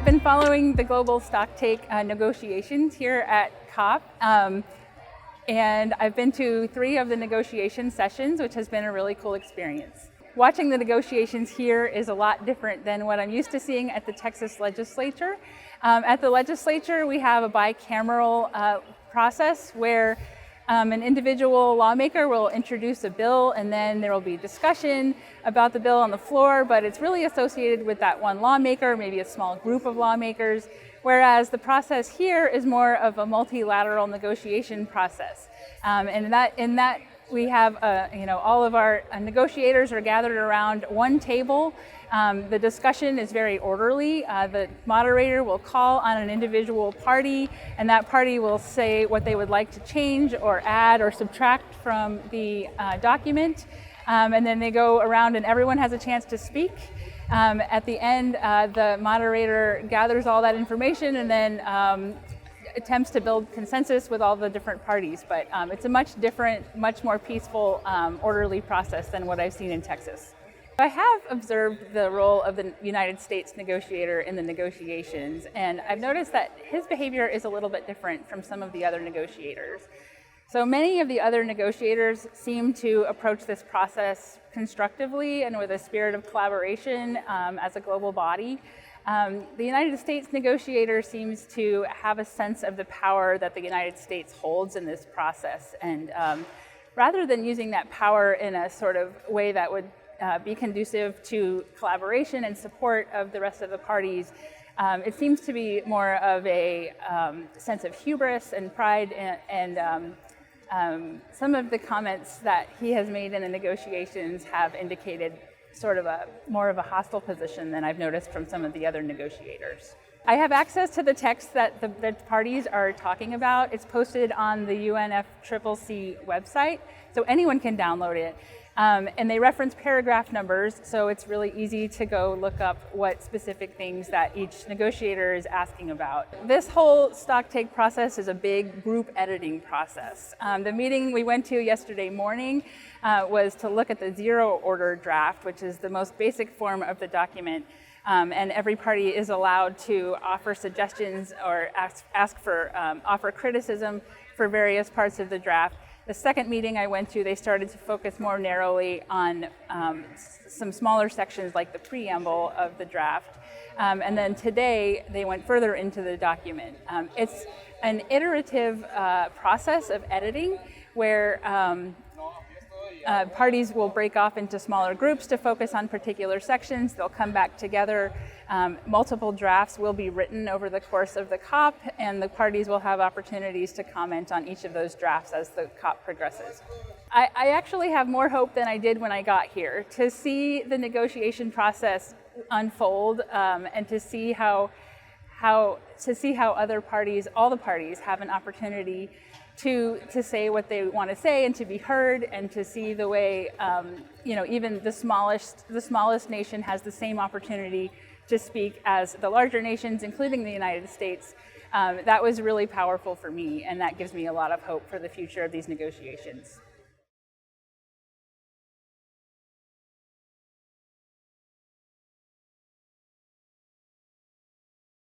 I've been following the Global Stocktake negotiations here at COP, and I've been to 3 of the negotiation sessions, which has been a really cool experience. Watching the negotiations here is a lot different than what I'm used to seeing at the Texas legislature. At the legislature, we have a bicameral process where an individual lawmaker will introduce a bill, and then there will be discussion about the bill on the floor, but it's really associated with that one lawmaker, maybe a small group of lawmakers, whereas the process here is more of a multilateral negotiation process. And in that we have, all of our negotiators are gathered around one table. The discussion is very orderly. The moderator will call on an individual party, and that party will say what they would like to change or add or subtract from the document. And then they go around and everyone has a chance to speak. At the end, the moderator gathers all that information and then attempts to build consensus with all the different parties. But it's a much different, much more peaceful, orderly process than what I've seen in Texas. I have observed the role of the United States negotiator in the negotiations, and I've noticed that his behavior is a little bit different from some of the other negotiators. So many of the other negotiators seem to approach this process constructively and with a spirit of collaboration as a global body. The United States negotiator seems to have a sense of the power that the United States holds in this process, and rather than using that power in a sort of way that would be conducive to collaboration and support of the rest of the parties, it seems to be more of a sense of hubris and pride, and some of the comments that he has made in the negotiations have indicated sort of more of a hostile position than I've noticed from some of the other negotiators. I have access to the text that the parties are talking about. It's posted on the UNFCCC website, so anyone can download it. And they reference paragraph numbers, so it's really easy to go look up what specific things that each negotiator is asking about. This whole stocktake process is a big group editing process. The meeting we went to yesterday morning was to look at the zero order draft, which is the most basic form of the document. And every party is allowed to offer suggestions or offer criticism for various parts of the draft. The second meeting I went to, they started to focus more narrowly on some smaller sections like the preamble of the draft. And then today, they went further into the document. It's an iterative process of editing where parties will break off into smaller groups to focus on particular sections. They'll come back together. Multiple drafts will be written over the course of the COP, and the parties will have opportunities to comment on each of those drafts as the COP progresses. I actually have more hope than I did when I got here to see the negotiation process unfold, and to see how other parties, all the parties, have an opportunity to say what they want to say and to be heard, and to see the way even the smallest nation has the same opportunity to speak as the larger nations, including the United States. That was really powerful for me, and that gives me a lot of hope for the future of these negotiations.